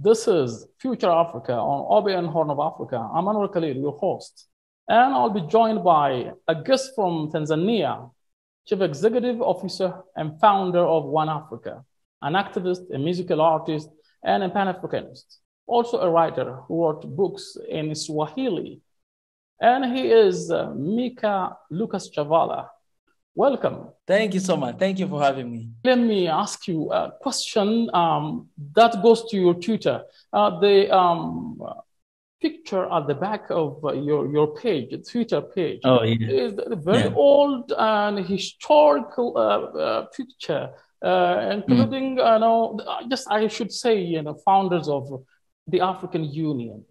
This is Future Africa on OBN Horn of Africa. I'm Anwar Khalil, your host. And I'll be joined by a guest from Tanzania, Chief Executive Officer and founder of One Africa, an activist, a musical artist, and a Pan-Africanist. Also a writer who wrote books in Swahili. And he is Mika Lucas Chavala. Welcome. Thank you so much. Thank you for having me. Let me ask you a question that goes to your Twitter. The picture at the back of your page, the Twitter page, is a very old and historical picture, including, I should say, founders of the African Union.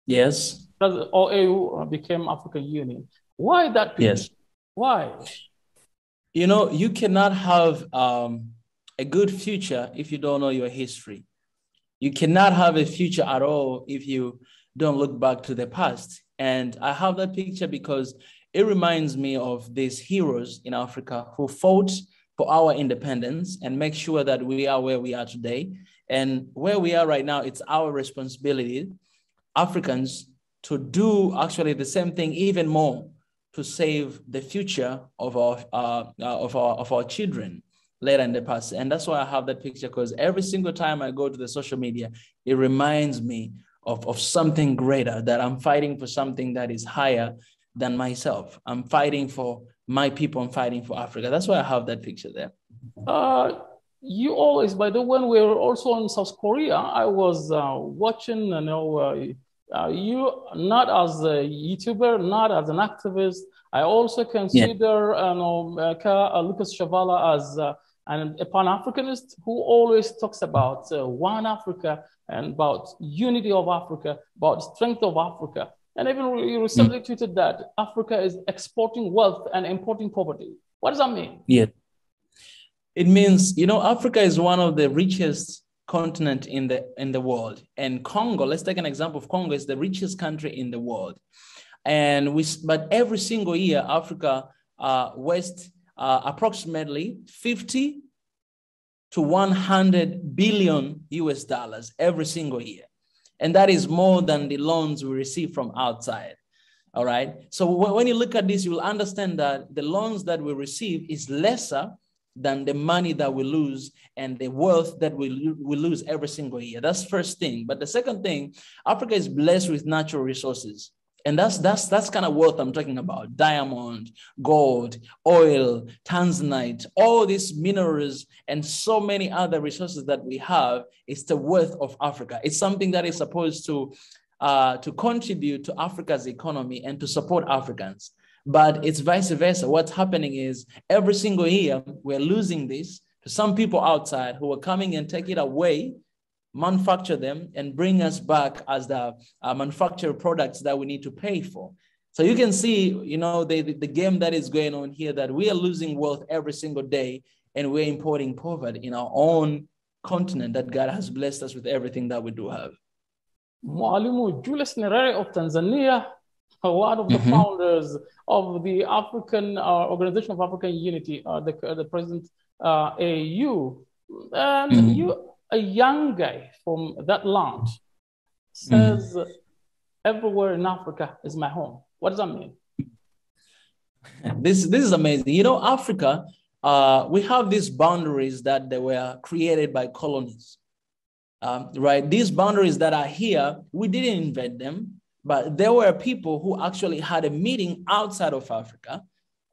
Yes. OAU became African Union. Why that picture? Yes. Why? You cannot have a good future if you don't know your history. You cannot have a future at all if you don't look back to the past. And I have that picture because it reminds me of these heroes in Africa who fought for our independence and make sure that we are where we are today. And where we are right now, it's our responsibility, Africans, to do actually the same thing, even more, to save the future of our children later in the past. And that's why I have that picture, because every single time I go to the social media, it reminds me of something greater, that I'm fighting for something that is higher than myself. I'm fighting for my people. I'm fighting for Africa. That's why I have that picture there. You always, by the way, when we were also in South Korea, I was watching, you not as a YouTuber, not as an activist. I also consider Lucas Chavala as a Pan-Africanist who always talks about one Africa and about unity of Africa, about strength of Africa. And even you recently tweeted that Africa is exporting wealth and importing poverty. What does that mean? Yeah. It means, Africa is one of the richest continent in the world. And Congo, let's take an example of Congo, is the richest country in the world. But every single year, Africa wastes approximately 50 to 100 billion US dollars every single year. And that is more than the loans we receive from outside. All right. So when you look at this, you will understand that the loans that we receive is lesser than the money that we lose and the wealth that we lose every single year. That's first thing. But the second thing, Africa is blessed with natural resources. And that's kind of wealth I'm talking about. Diamond, gold, oil, tanzanite, all these minerals and so many other resources that we have. It's the wealth of Africa. It's something that is supposed to contribute to Africa's economy and to support Africans. But it's vice versa. What's happening is every single year, we're losing this to some people outside who are coming and take it away, manufacture them, and bring us back as the manufactured products that we need to pay for. So you can see, the game that is going on here, that we are losing wealth every single day, and we're importing poverty in our own continent that God has blessed us with everything that we do have. Mwalimu Julius Nyerere of Tanzania, one of the founders of the African Organization of African Unity, the present AU, and you, a young guy from that land, says everywhere in Africa is my home. What does that mean? This is amazing. Africa, we have these boundaries that they were created by colonies, right? These boundaries that are here, we didn't invent them. But there were people who actually had a meeting outside of Africa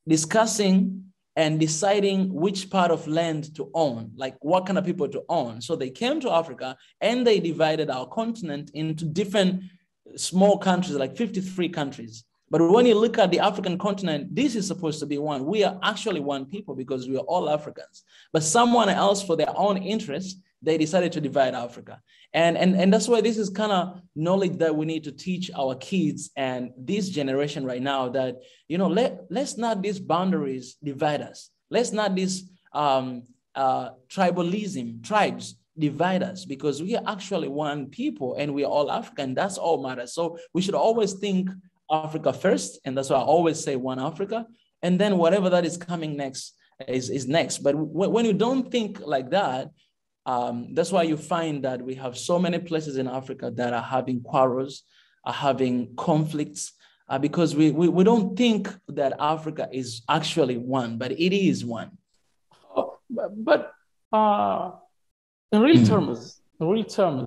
discussing and deciding which part of land to own, like what kind of people to own. So they came to Africa and they divided our continent into different small countries, like 53 countries. But when you look at the African continent, this is supposed to be one. We are actually one people because we are all Africans. But someone else, for their own interest, they decided to divide Africa. And that's why this is kind of knowledge that we need to teach our kids and this generation right now, that, let's not these boundaries divide us. Let's not this tribes divide us, because we are actually one people and we are all African. That's all matters. So we should always think Africa first. And that's why I always say one Africa. And then whatever that is coming next is next. But when you don't think like that, That's why you find that we have so many places in Africa that are having quarrels, are having conflicts, because we don't think that Africa is actually one, but it is one. But in real terms,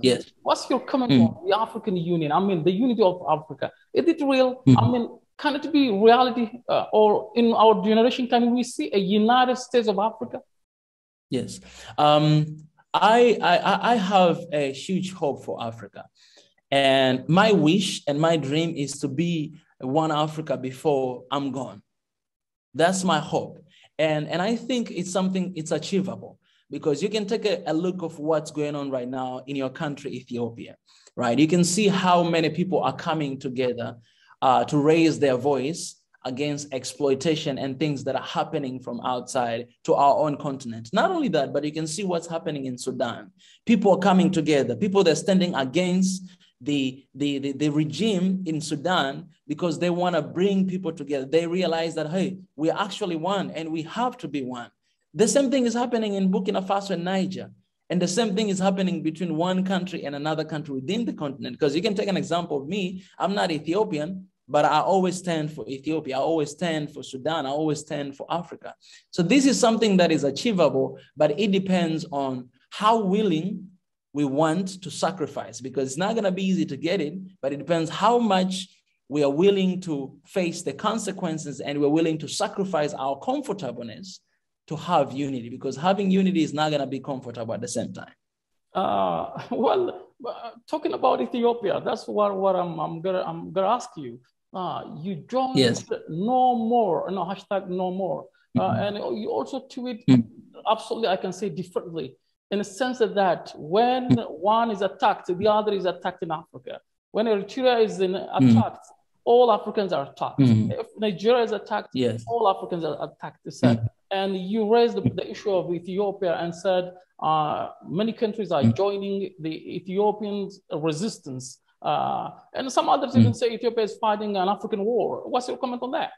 Yes. what's your comment on the African Union? I mean, the unity of Africa. Is it real? I mean, can it be reality? Or in our generation, can we see a United States of Africa? Yes. I have a huge hope for Africa. And my wish and my dream is to be one Africa before I'm gone. That's my hope. And I think it's achievable, because you can take a look of what's going on right now in your country, Ethiopia, right? You can see how many people are coming together to raise their voice against exploitation and things that are happening from outside to our own continent. Not only that, but you can see what's happening in Sudan. People are coming together. People that are standing against the regime in Sudan, because they want to bring people together. They realize that, hey, we're actually one and we have to be one. The same thing is happening in Burkina Faso and Niger. And the same thing is happening between one country and another country within the continent. Because you can take an example of me. I'm not Ethiopian, but I always stand for Ethiopia. I always stand for Sudan. I always stand for Africa. So this is something that is achievable, but it depends on how willing we want to sacrifice, because it's not going to be easy to get it, but it depends how much we are willing to face the consequences, and we're willing to sacrifice our comfortableness to have unity, because having unity is not going to be comfortable at the same time. Talking about Ethiopia, that's what I'm gonna ask you. You joined Yes. No More, no hashtag No More, and you also tweet absolutely, I can say differently, in the sense that when one is attacked, the other is attacked in Africa. When Eritrea is attacked, all Africans are attacked. If Nigeria is attacked, yes, all Africans are attacked. And you raised the issue of Ethiopia and said many countries are joining the Ethiopian resistance. And some others even say Ethiopia is fighting an African war. What's your comment on that?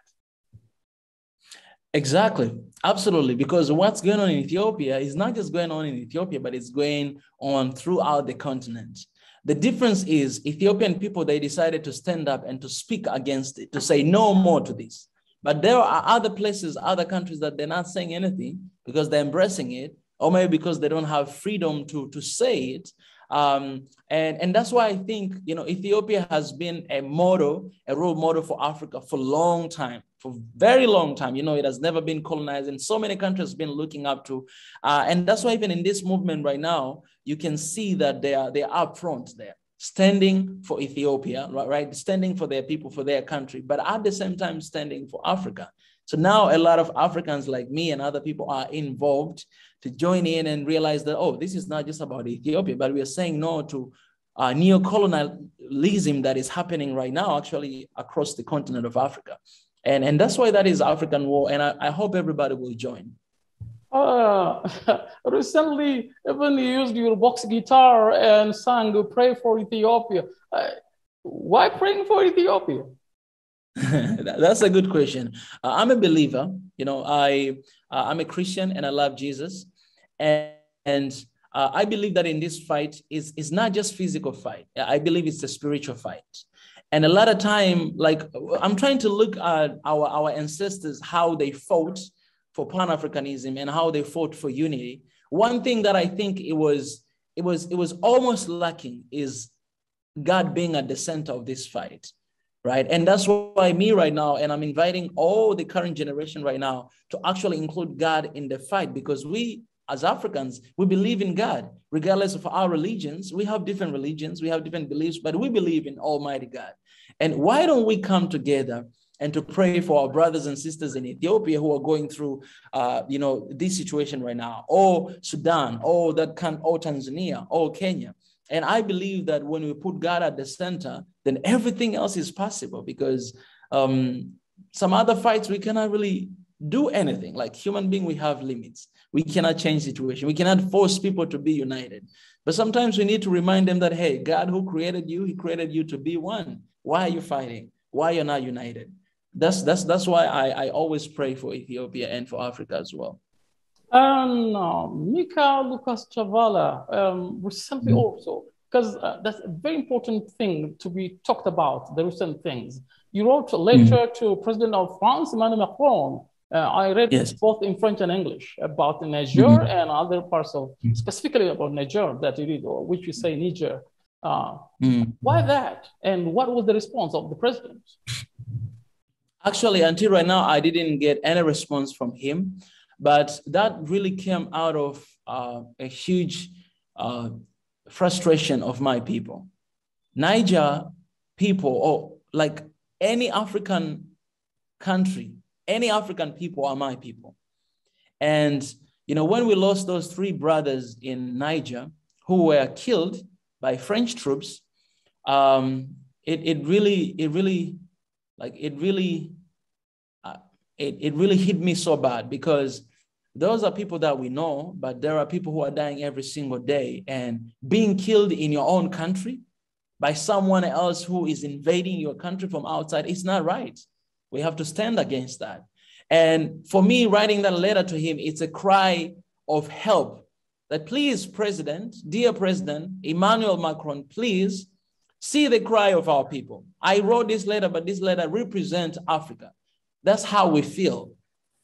Exactly. Absolutely. Because what's going on in Ethiopia is not just going on in Ethiopia, but it's going on throughout the continent. The difference is Ethiopian people, they decided to stand up and to speak against it, to say no more to this. But there are other places, other countries that they're not saying anything because they're embracing it, or maybe because they don't have freedom to say it. And that's why I think, Ethiopia has been a role model for Africa for a long time, for very long time. It has never been colonized, and so many countries have been looking up to. And that's why even in this movement right now, you can see that they are up front there, standing for Ethiopia, right? Standing for their people, for their country, but at the same time standing for Africa. So now a lot of Africans like me and other people are involved to join in and realize that, oh, this is not just about Ethiopia, but we are saying no to neocolonialism that is happening right now, actually across the continent of Africa. And that's why that is African War. And I hope everybody will join. Recently, even you used your box guitar and sang "Pray for Ethiopia." Why praying for Ethiopia? That's a good question. I'm a believer. I'm a Christian and I love Jesus. And I believe that in this fight is not just physical fight. I believe it's a spiritual fight. And a lot of time, like I'm trying to look at our ancestors, how they fought for Pan-Africanism and how they fought for unity. One thing that I think it was almost lacking is God being at the center of this fight, right? And that's why me right now, and I'm inviting all the current generation right now to actually include God in the fight, because we as Africans, we believe in God, regardless of our religions. We have different religions, we have different beliefs, but we believe in Almighty God. And why don't we come together and to pray for our brothers and sisters in Ethiopia who are going through, this situation right now, or Sudan, or Tanzania, or Kenya. And I believe that when we put God at the center, then everything else is possible, because some other fights, we cannot really do anything. Like human being, we have limits. We cannot change situation. We cannot force people to be united. But sometimes we need to remind them that, hey, God who created you, he created you to be one. Why are you fighting? Why you're not united? That's why I always pray for Ethiopia and for Africa as well. And Mika Lucas Chavala recently also, because that's a very important thing to be talked about, the recent things. You wrote a letter to President of France, Emmanuel Macron. I read Yes. both in French and English about Niger and other parts of, specifically about Niger that you read, or which you say Niger. Why that? And what was the response of the president? Actually, until right now, I didn't get any response from him, but that really came out of a huge frustration of my people. Niger people, or like any African country, any African people are my people. And, you know, when we lost those 3 brothers in Niger who were killed by French troops, it really hit me so bad, because those are people that we know, but there are people who are dying every single day, and being killed in your own country by someone else who is invading your country from outside. It's not right. We have to stand against that. And for me, writing that letter to him, it's a cry of help that, please, President, dear President, Emmanuel Macron, please see the cry of our people. I wrote this letter, but this letter represents Africa. That's how we feel.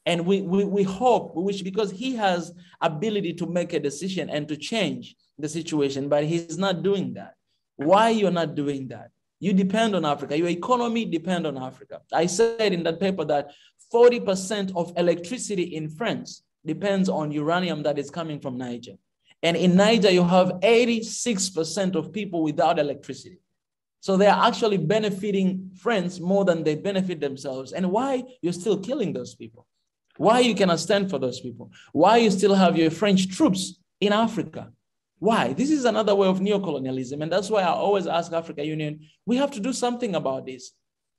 And we hope, we wish, because he has ability to make a decision and to change the situation, but he's not doing that. Why you're not doing that? You depend on Africa. Your economy depends on Africa. I said in that paper that 40% of electricity in France depends on uranium that is coming from Niger. And in Niger, you have 86% of people without electricity. So they are actually benefiting France more than they benefit themselves. And why you're still killing those people? Why you cannot stand for those people? Why you still have your French troops in Africa? Why? This is another way of neocolonialism. And that's why I always ask African Union, we have to do something about this.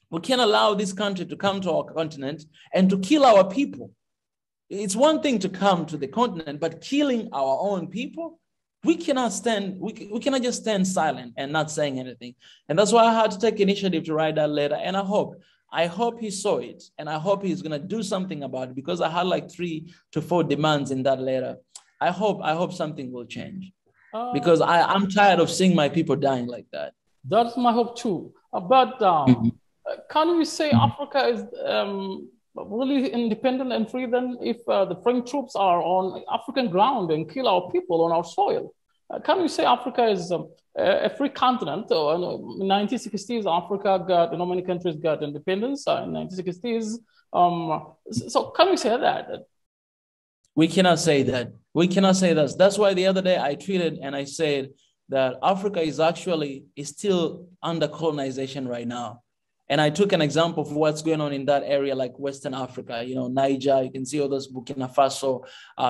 We can't allow this country to come to our continent and to kill our people. It's one thing to come to the continent, but killing our own people, we cannot stand, we cannot just stand silent and not saying anything. And that's why I had to take initiative to write that letter. And I hope he saw it, and I hope he's going to do something about it, because I had like 3 to 4 demands in that letter. I hope something will change, because I'm tired of seeing my people dying like that. That's my hope too. But can we say Africa is really independent and free then if the French troops are on African ground and kill our people on our soil? Can we say Africa is a free continent? In the 1960s, Africa got, many countries got independence in the 1960s. So can we say that? We cannot say that. We cannot say that. That's why the other day I tweeted and I said that Africa is still under colonization right now. And I took an example of what's going on in that area, like Western Africa, Niger, you can see all those, Burkina Faso,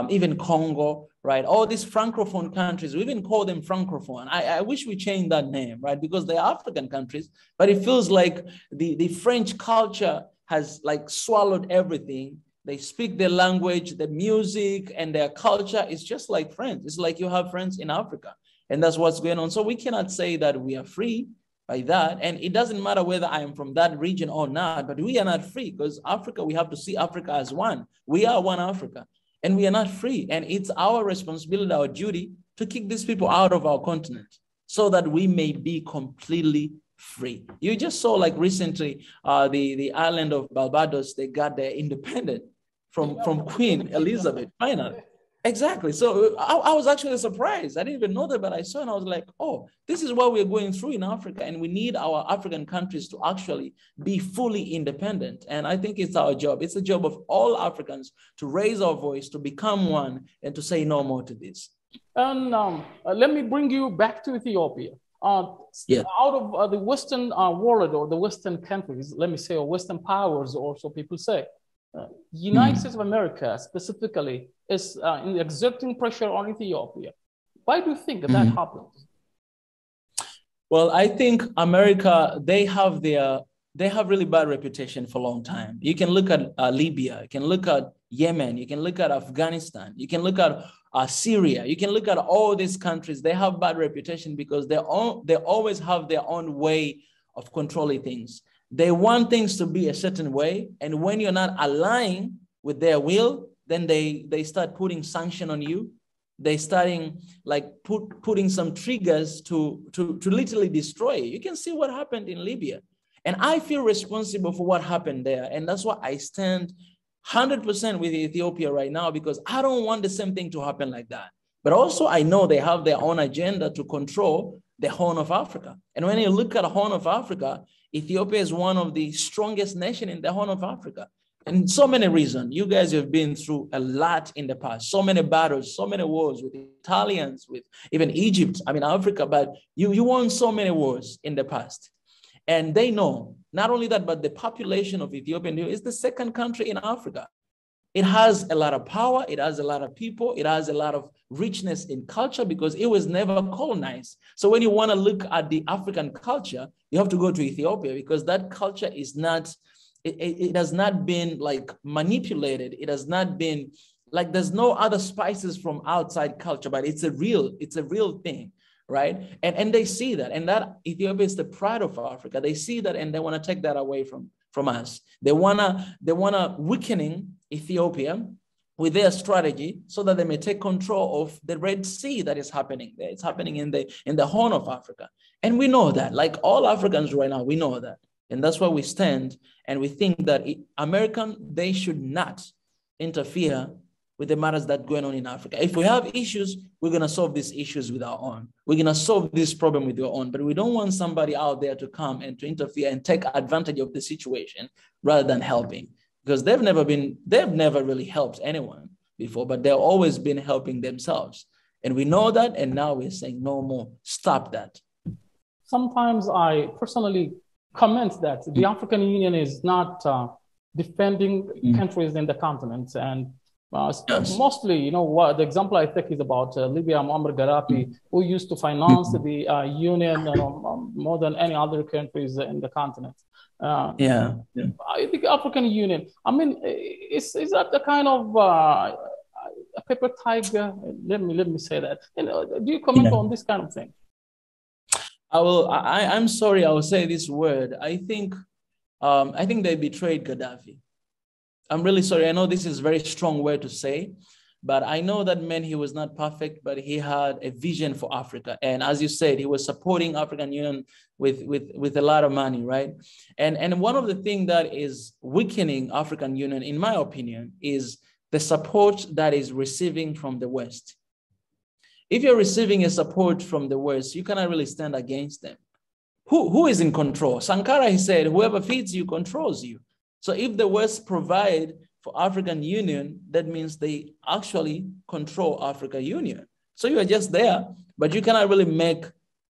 even Congo, right? All these Francophone countries, we even call them Francophone. I wish we changed that name, right? Because they're African countries, but it feels like the French culture has like swallowed everything. They speak their language, the music, and their culture is just like French. It's like you have friends in Africa, and that's what's going on. So we cannot say that we are free by that. And it doesn't matter whether I am from that region or not, but we are not free, because Africa, we have to see Africa as one. We are one Africa, and we are not free. And it's our responsibility, our duty to kick these people out of our continent so that we may be completely free. You just saw like recently, the island of Barbados, they got their independence from Queen Elizabeth, finally. Exactly. So I was actually surprised. I didn't even know that, but I saw and I was like, oh, this is what we're going through in Africa. And we need our African countries to actually be fully independent. And I think it's our job. It's the job of all Africans to raise our voice, to become one, and to say no more to this. And let me bring you back to Ethiopia. Yeah. Out of the Western world, or the Western countries, let me say, or Western powers, or so people say, United States of America specifically is exerting pressure on Ethiopia. Why do you think that happens? Well, I think America, they have really bad reputation for a long time. You can look at Libya, you can look at Yemen, you can look at Afghanistan, you can look at Syria, you can look at all these countries. They have bad reputation because they always have their own way of controlling things. They want things to be a certain way, and when you're not aligned with their will, then they start putting sanction on you. They starting like putting some triggers to literally destroy you. You can see what happened in Libya. And I feel responsible for what happened there. And that's why I stand 100% with Ethiopia right now, because I don't want the same thing to happen like that. But also I know they have their own agenda to control the Horn of Africa. And when you look at the Horn of Africa, Ethiopia is one of the strongest nations in the Horn of Africa. And so many reasons. You guys have been through a lot in the past, so many battles, so many wars with Italians, with even Egypt, I mean, Africa, but you won so many wars in the past. And they know, not only that, but the population of Ethiopia is the second country in Africa. It has a lot of power. It has a lot of people. It has a lot of richness in culture because it was never colonized. So when you want to look at the African culture, you have to go to Ethiopia because that culture is not, it has not been like manipulated. It has not been like, there's no other spices from outside culture, but it's a real thing. Right. And they see that, and that Ethiopia is the pride of Africa. They see that and they want to take that away from us. They wanna weakening Ethiopia with their strategy so that they may take control of the Red Sea that is happening there. It's happening in the Horn of Africa. And we know that, like all Africans right now, we know that. And that's why we stand and we think that they should not interfere with the matters that are going on in Africa. If we have issues, we're going to solve these issues with our own. We're going to solve this problem with your own, but we don't want somebody out there to come and to interfere and take advantage of the situation rather than helping, because they've never really helped anyone before, but they've always been helping themselves. And we know that, and now we're saying no more, stop that. Sometimes I personally comment that the African Union is not defending countries in the continent, and yes. Mostly, you know, what the example I think is about Libya, Muammar Gaddafi, who used to finance the union more than any other countries in the continent. I think African Union, I mean, is that the kind of a paper tiger? Let me say that. You know, do you comment on this kind of thing? I'm sorry, I will say this word. I think they betrayed Gaddafi. I'm really sorry. I know this is a very strong word to say, but I know that man, he was not perfect, but he had a vision for Africa. And as you said, he was supporting African Union with a lot of money, right? And one of the things that is weakening African Union, in my opinion, is the support that is receiving from the West. If you're receiving a support from the West, you cannot really stand against them. Who is in control? Sankara, he said, whoever feeds you controls you. So if the West provide for African Union, that means they actually control African Union. So you are just there, but you cannot really make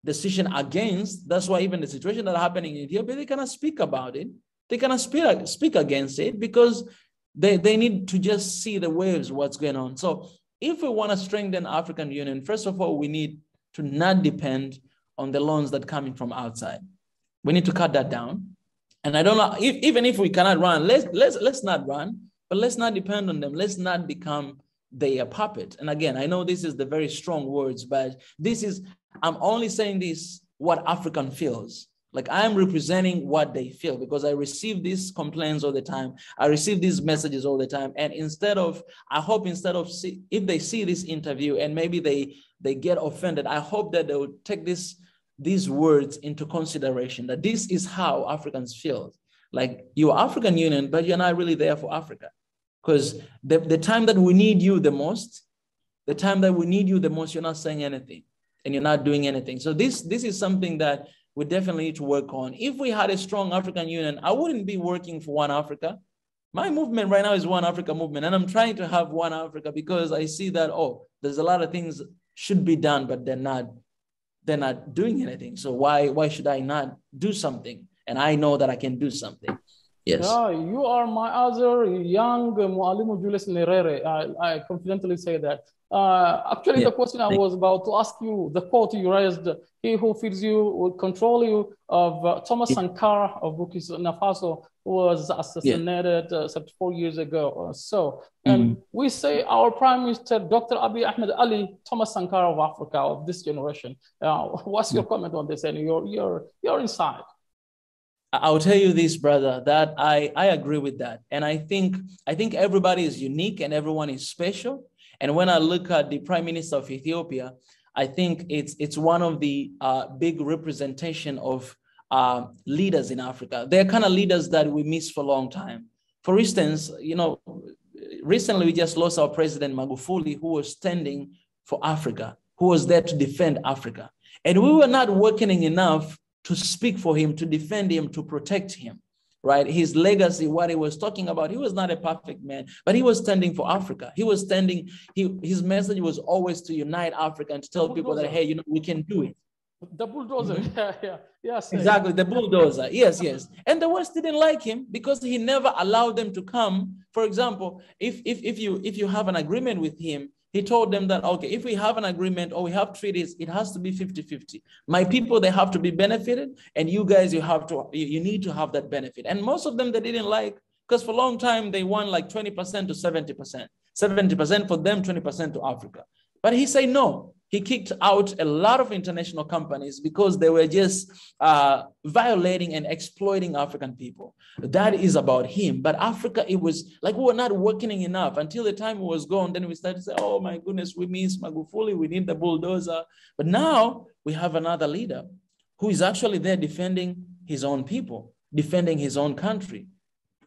decision against. That's why even the situation that are happening in Ethiopia, they cannot speak about it. They cannot speak against it because they need to just see the waves, what's going on. So if we want to strengthen African Union, first of all, we need to not depend on the loans that are coming from outside. We need to cut that down. And I don't know, even if we cannot run, let's not run, but let's not depend on them. Let's not become their puppet. And again, I know this is the very strong words, but I'm only saying this what African feels. Like I'm representing what they feel because I receive these complaints all the time. I receive these messages all the time. And I hope if they see this interview and maybe they get offended, I hope that they will take these words into consideration, that this is how Africans feel. Like you're African Union, but you're not really there for Africa. Because the time that we need you the most, you're not saying anything and you're not doing anything. So this is something that we definitely need to work on. If we had a strong African Union, I wouldn't be working for One Africa. My movement right now is One Africa movement, and I'm trying to have One Africa because I see that, there's a lot of things should be done, but they're not doing anything. So why should I not do something? And I know that I can do something. Yes. Yeah, you are my other young Mualimu Julius Nyerere. I confidently say that. Actually, the question I was about to ask you, the quote you raised, "He who feeds you will control you," of Thomas Sankara of Burkina Faso, who was assassinated 74 years ago or so. And we say our Prime Minister, Dr. Abiy Ahmed Ali, Thomas Sankara of Africa, of this generation. What's your comment on this and your insight? I'll tell you this, brother, that I agree with that. And I think everybody is unique and everyone is special. And when I look at the Prime Minister of Ethiopia, I think it's one of the big representation of leaders in Africa. They're kind of leaders that we miss for a long time. For instance, you know, recently we just lost our president Magufuli, who was standing for Africa, who was there to defend Africa. And we were not working enough to speak for him, to defend him, to protect him, right? His legacy, what he was talking about, he was not a perfect man, but he was standing for Africa. He was standing, his message was always to unite Africa and to tell people that, hey, you know, we can do it. The bulldozer, yes. Exactly, the bulldozer, yes. And the West didn't like him because he never allowed them to come. For example, if you have an agreement with him, he told them that, okay, if we have an agreement or we have treaties, it has to be 50-50. My people, they have to be benefited, and you guys, you need to have that benefit. And most of them, they didn't like, because for a long time, they won like 20% to 70%. 70% for them, 20% to Africa. But he said no. He kicked out a lot of international companies because they were just violating and exploiting African people. That is about him. But Africa, it was like we were not working enough until the time it was gone. Then we started to say, oh my goodness, we miss Magufuli, we need the bulldozer. But now we have another leader who is actually there defending his own people, defending his own country.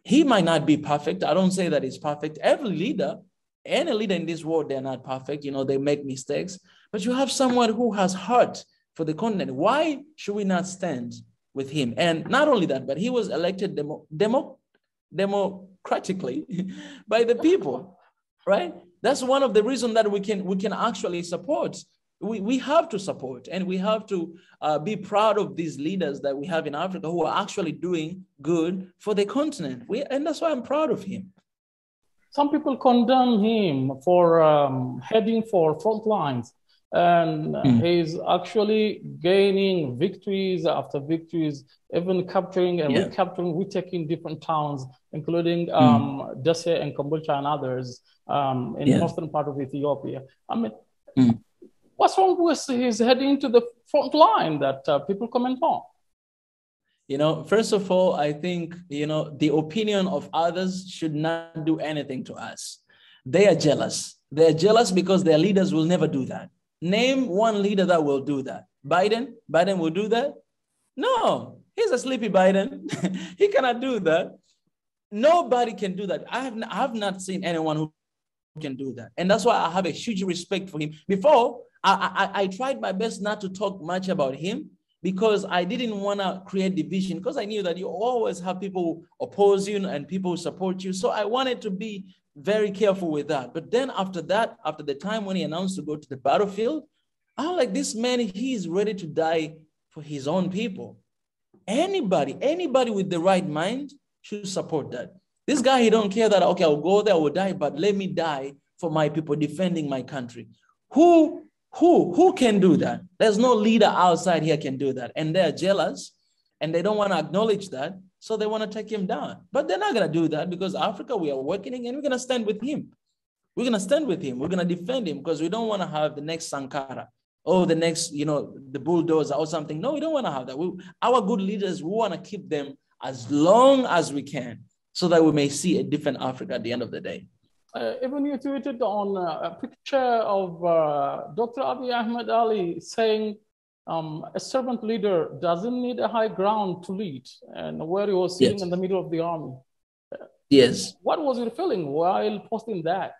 He might not be perfect. I don't say that he's perfect. Every leader, any leader in this world, they're not perfect. You know, they make mistakes. But you have someone who has heart for the continent. Why should we not stand with him? And not only that, but he was elected democratically by the people, right? That's one of the reasons that we can actually support. We have to support, and we have to be proud of these leaders that we have in Africa who are actually doing good for the continent. And that's why I'm proud of him. Some people condemn him for heading for front lines. And he's actually gaining victories after victories, even capturing and recapturing, retaking different towns, including Dese and Kombolcha and others in the northern part of Ethiopia. I mean, what's wrong with his heading to the front line that people comment on? You know, first of all, I think, you know, the opinion of others should not do anything to us. They are jealous. They're jealous because their leaders will never do that. Name one leader that will do that. Biden will do that? No, he's a sleepy Biden. He cannot do that. Nobody can do that. I have not seen anyone who can do that. And that's why I have a huge respect for him. Before, I tried my best not to talk much about him because I didn't want to create division, because I knew that you always have people oppose you and people support you. So I wanted to be very careful with that. But then after that, after the time when he announced to go to the battlefield, I'm like, this man, he is ready to die for his own people. Anybody with the right mind should support that. This guy, he don't care that, okay, I'll go there, I will die, but let me die for my people, defending my country. Who can do that? There's no leader outside here can do that. And they're jealous and they don't want to acknowledge that. So they want to take him down. But they're not going to do that because Africa, we are working and we're going to stand with him. We're going to stand with him. We're going to defend him because we don't want to have the next Sankara or the next, you know, the bulldozer or something. No, we don't want to have that. Our good leaders, we want to keep them as long as we can so that we may see a different Africa at the end of the day. Even you tweeted on a picture of Dr. Abiy Ahmed Ali saying, a servant leader doesn't need a high ground to lead, and where he was sitting in the middle of the army. Yes. What was your feeling while posting that?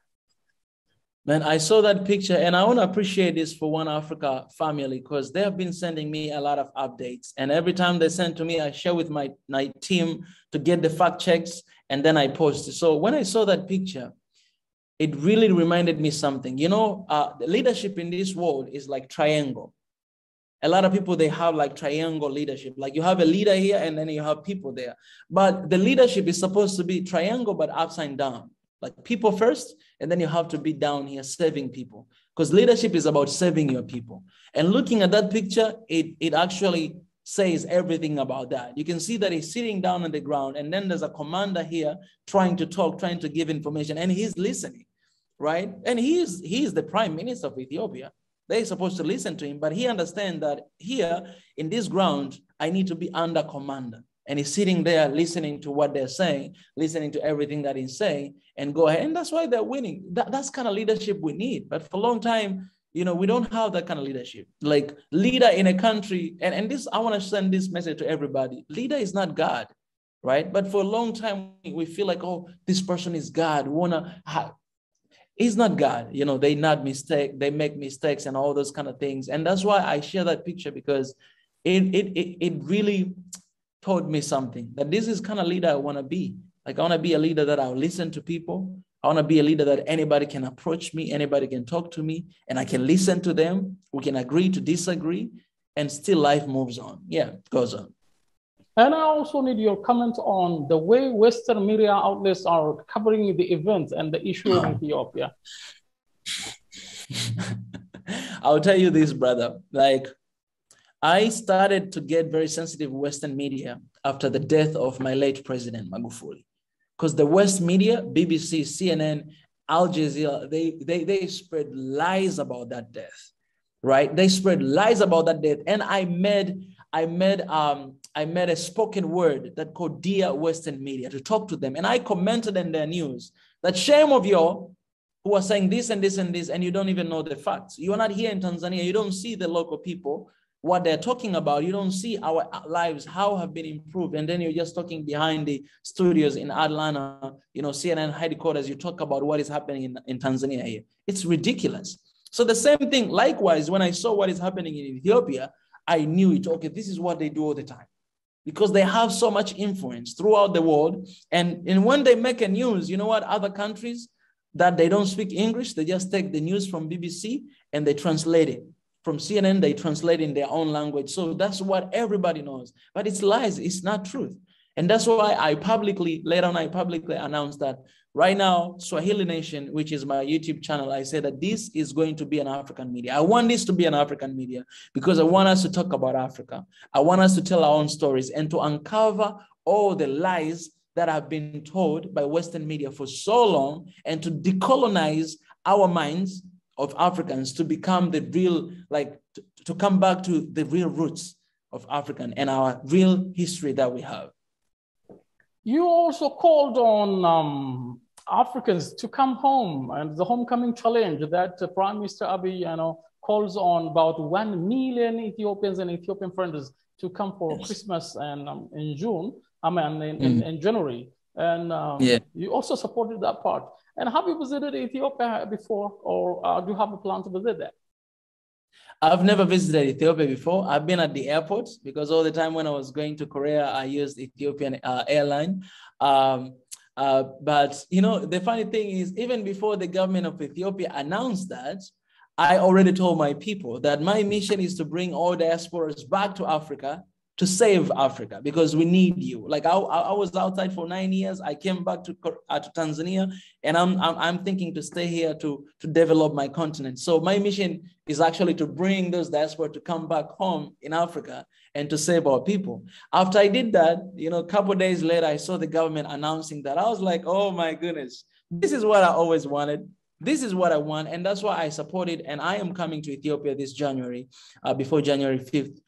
Man, I saw that picture, and I want to appreciate this for One Africa family because they have been sending me a lot of updates. And every time they send to me, I share with my team to get the fact checks, and then I post it. So when I saw that picture, it really reminded me something. You know, the leadership in this world is like triangle. A lot of people, they have like triangle leadership. Like you have a leader here and then you have people there. But the leadership is supposed to be triangle, but upside down. Like people first, and then you have to be down here serving people. Because leadership is about serving your people. And looking at that picture, it actually says everything about that. You can see that he's sitting down on the ground, and then there's a commander here trying to talk, trying to give information, and he's listening, right? And he is the prime minister of Ethiopia. They're supposed to listen to him, but he understands that here in this ground, I need to be under commander. and he's sitting there listening to what they're saying, listening to everything that he's saying, and go ahead. And that's why they're winning. That's kind of leadership we need. But for a long time, you know, we don't have that kind of leadership. Like leader in a country, and this, I want to send this message to everybody. Leader is not God, right? But for a long time, we feel like, oh, this person is God. He's not God. You know, they make mistakes and all those kind of things. And that's why I share that picture, because it really taught me something, that this is kind of leader I want to be. Like, I want to be a leader that I'll listen to people. I want to be a leader that anybody can approach me, anybody can talk to me, and I can listen to them. We can agree to disagree, and still life moves on. Yeah, it goes on. And I also need your comment on the way Western media outlets are covering the event and the issue in Ethiopia. I'll tell you this, brother. Like, I started to get very sensitive Western media after the death of my late president, Magufuli. Because the West media, BBC, CNN, Al Jazeera, they spread lies about that death, right? They spread lies about that death. And I made a spoken word that called Dear Western Media to talk to them. And I commented in their news that shame of you who are saying this and this and this, and you don't even know the facts. You are not here in Tanzania. You don't see the local people, what they're talking about. You don't see our lives, how have been improved. And then you're just talking behind the studios in Atlanta, you know, CNN headquarters, you talk about what is happening in Tanzania here. It's ridiculous. So the same thing, likewise, when I saw what is happening in Ethiopia, I knew it. Okay, this is what they do all the time, because they have so much influence throughout the world. And when they make a news, you know what, other countries that they don't speak English, they just take the news from BBC and they translate it. From CNN, they translate in their own language. So that's what everybody knows. But it's lies. It's not truth. And that's why later on, I publicly announced that right now, Swahili Nation, which is my YouTube channel, I said that this is going to be an African media. I want this to be an African media because I want us to talk about Africa. I want us to tell our own stories and to uncover all the lies that have been told by Western media for so long, and to decolonize our minds of Africans to become the real, like, to come back to the real roots of African and our real history that we have. You also called on Africans to come home, and the homecoming challenge that Prime Minister Abiy, calls on about 1 million Ethiopians and Ethiopian friends to come for Christmas and in June, in January. And you also supported that part. And have you visited Ethiopia before, or do you have a plan to visit that? I've never visited Ethiopia before. I've been at the airport because all the time when I was going to Korea, I used Ethiopian airline. But, the funny thing is, even before the government of Ethiopia announced that, I already told my people that my mission is to bring all diasporas back to Africa, to save Africa, because we need you. Like I was outside for 9 years. I came back to Tanzania, and I'm thinking to stay here to develop my continent. So my mission is actually to bring those diaspora to come back home in Africa and to save our people. After I did that, a couple of days later, I saw the government announcing that. I was like, oh my goodness, this is what I always wanted. This is what I want, and that's why I supported, and I am coming to Ethiopia this January, before January 5th,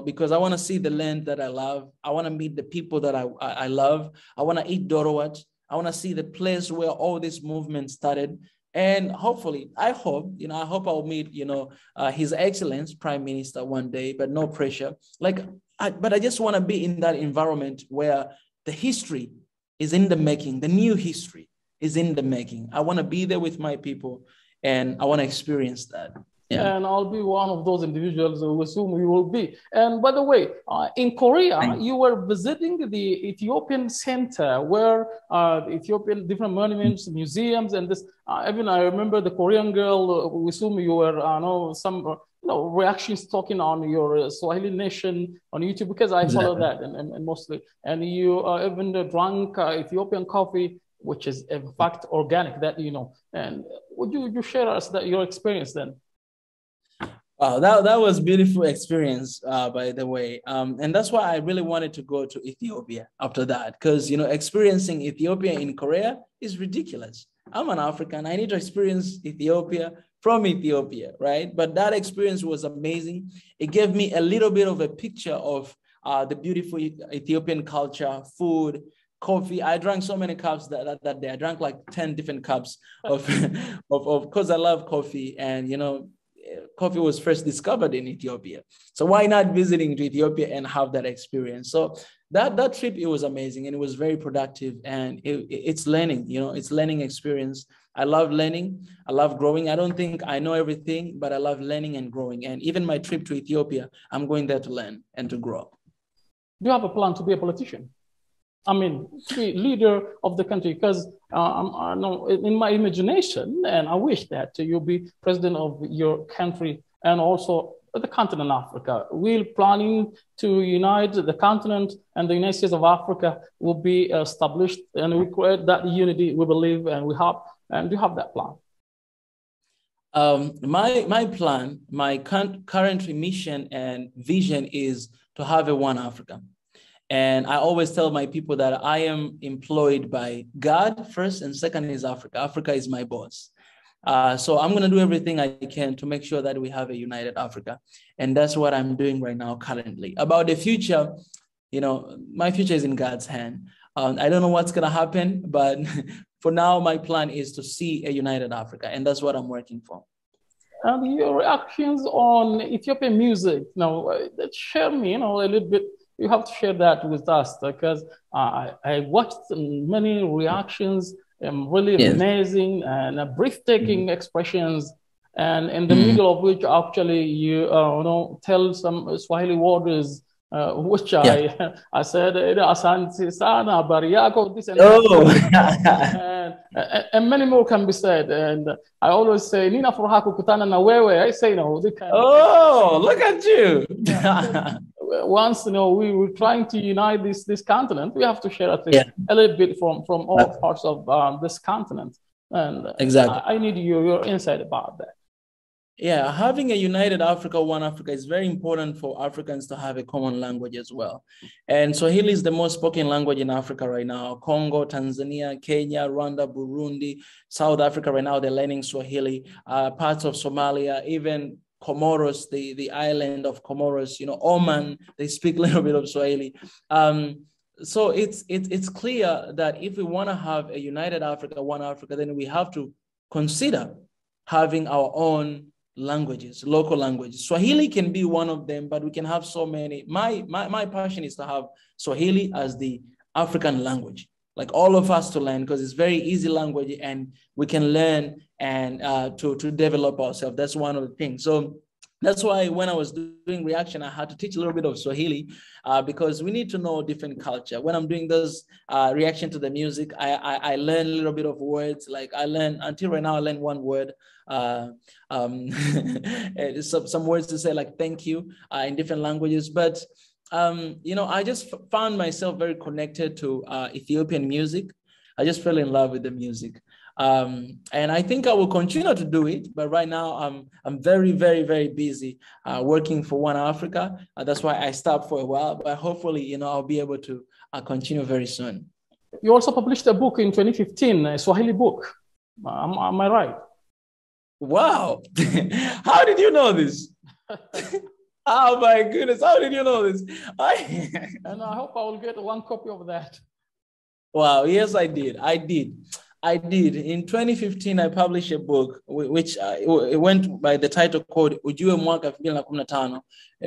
because I want to see the land that I love. I want to meet the people that I love. I want to eat Dorowat. I want to see the place where all this movement started. And hopefully, I hope I'll meet, His Excellence Prime Minister one day, but no pressure. But I just want to be in that environment where the history is in the making, the new history is in the making. I want to be there with my people, and I want to experience that. Yeah. And I'll be one of those individuals with whom you will be. And by the way, in Korea, you were visiting the Ethiopian center where Ethiopian different monuments, museums, and this. Even I remember the Korean girl with whom you were, some reactions talking on your Swahili Nation on YouTube, because I follow that and mostly. And you even drank Ethiopian coffee, which is in fact organic, that And would you share us your experience then? That was beautiful experience, by the way. And that's why I really wanted to go to Ethiopia after that, because, experiencing Ethiopia in Korea is ridiculous. I'm an African. I need to experience Ethiopia from Ethiopia, right? But that experience was amazing. It gave me a little bit of a picture of the beautiful Ethiopian culture, food, coffee. I drank so many cups that day. I drank like 10 different cups of, because I love coffee, and, you know, coffee was first discovered in Ethiopia. So why not visiting to Ethiopia and have that experience? So that trip, it was amazing, and it was very productive, and it's learning, you know, it's learning experience. I love learning. I love growing. I don't think I know everything, but I love learning and growing. And even my trip to Ethiopia, I'm going there to learn and to grow. Do you have a plan to be a politician? I mean, to be leader of the country, because I know in my imagination, and I wish that you'll be president of your country and also the continent Africa. We're planning to unite the continent, and the United States of Africa will be established, and we create that unity we believe, and we have, and do you have that plan? My plan, my current mission and vision is to have a one Africa. And I always tell my people that I am employed by God first, and second is Africa. Africa is my boss. So I'm going to do everything I can to make sure that we have a united Africa. And that's what I'm doing right now currently. About the future, you know, my future is in God's hand. I don't know what's going to happen, but for now, my plan is to see a united Africa. And that's what I'm working for. And your reactions on Ethiopian music, now, share me, you know, a little bit. You have to share that with us, because I watched many reactions, really amazing and breathtaking expressions, and in the middle of which actually you know, tell some Swahili words, which I said, Asante sana, Bariako, this and that. And many more can be said. And I always say, Nina furaha kukutana na wewe. I say, no. Look at you. Once, you know, we were trying to unite this continent, we have to share at least a little bit from all parts of this continent. And exactly, I need your insight about that. Yeah, having a united Africa, one Africa, is very important for Africans to have a common language as well. And Swahili is the most spoken language in Africa right now. Congo, Tanzania, Kenya, Rwanda, Burundi, South Africa right now, they're learning Swahili. Parts of Somalia, even Comoros, the island of Comoros, you know, Oman, they speak a little bit of Swahili. So it's clear that if we want to have a united Africa, one Africa, then we have to consider having our own languages, local languages. Swahili can be one of them, but we can have so many. My passion is to have Swahili as the African language, like all of us to learn, because it's very easy language and we can learn and to develop ourselves. That's one of the things. So that's why when I was doing reaction, I had to teach a little bit of Swahili because we need to know different culture. When I'm doing those reaction to the music, I learn a little bit of words. Like I learn, until right now, I learn one word, some words to say like thank you in different languages. But, you know, I just found myself very connected to Ethiopian music. I just fell in love with the music. And I think I will continue to do it, but right now I'm very, very, very busy working for One Africa. That's why I stopped for a while, but hopefully, you know, I'll be able to continue very soon. You also published a book in 2015, a Swahili book. Am I right? Wow. How did you know this? Oh my goodness. How did you know this? And I hope I will get one copy of that. Wow. Yes, I did. In 2015, I published a book, which it went by the title called Ujue Mwaka 2015,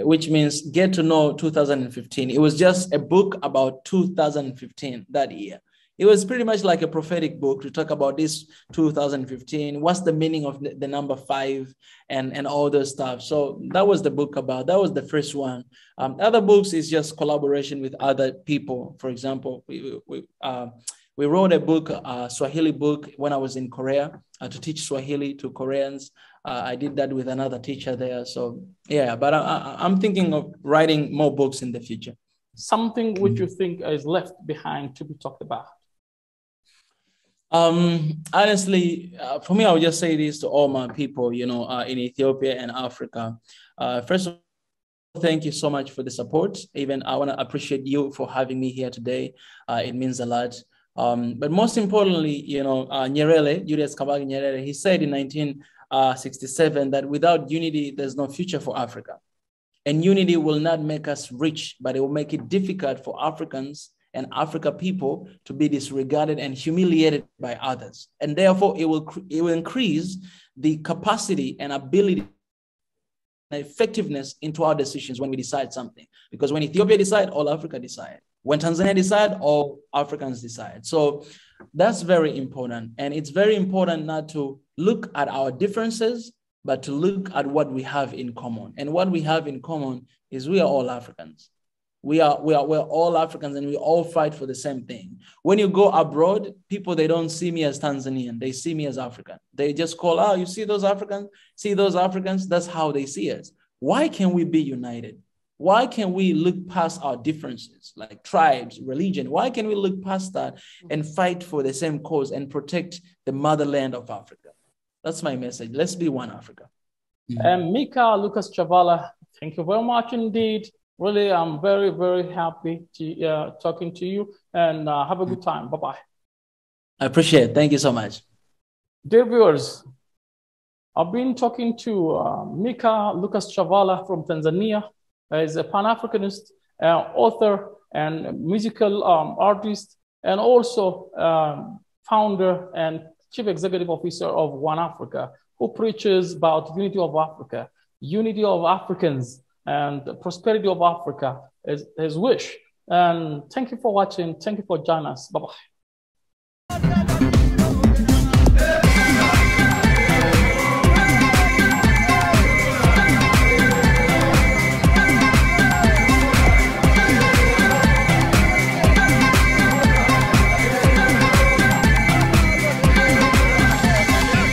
which means Get to Know 2015. It was just a book about 2015, that year. It was pretty much like a prophetic book to talk about this 2015. What's the meaning of the number 5 and all those stuff. So that was the book about. That was the first one. Other books is just collaboration with other people. For example, we wrote a book, Swahili book, when I was in Korea to teach Swahili to Koreans. I did that with another teacher there. So yeah, but I'm thinking of writing more books in the future. Something which you think is left behind to be talked about? Honestly, for me, I would just say this to all my people, you know, in Ethiopia and Africa. First of all, thank you so much for the support. Even I want to appreciate you for having me here today. It means a lot. But most importantly, you know, Nyerere, Julius Kabagi Nyerere, he said in 1967 that without unity, there's no future for Africa. And unity will not make us rich, but it will make it difficult for Africans and Africa people to be disregarded and humiliated by others. And therefore, it will increase the capacity and ability and effectiveness into our decisions when we decide something. Because when Ethiopia decide, all Africa decide. When Tanzania decide, all Africans decide. So that's very important. And it's very important not to look at our differences, but to look at what we have in common. And what we have in common is we are all Africans. We're all Africans, and we all fight for the same thing. When you go abroad, people, they don't see me as Tanzanian. They see me as African. They just call, oh, you see those Africans? See those Africans? That's how they see us. Why can't we be united? Why can't we look past our differences, like tribes, religion? Why can't we look past that and fight for the same cause and protect the motherland of Africa? That's my message. Let's be one Africa. And Mika Lucas Chavala, thank you very much indeed. Really, I'm very, very happy to talking to you, and have a good time. Bye-bye. I appreciate it. Thank you so much. Dear viewers, I've been talking to Mika Lucas Chavala from Tanzania. He's a Pan-Africanist, author, and musical artist, and also founder and chief executive officer of One Africa, who preaches about unity of Africa, unity of Africans, and the prosperity of Africa is his wish. And thank you for watching. Thank you for joining us. Bye-bye.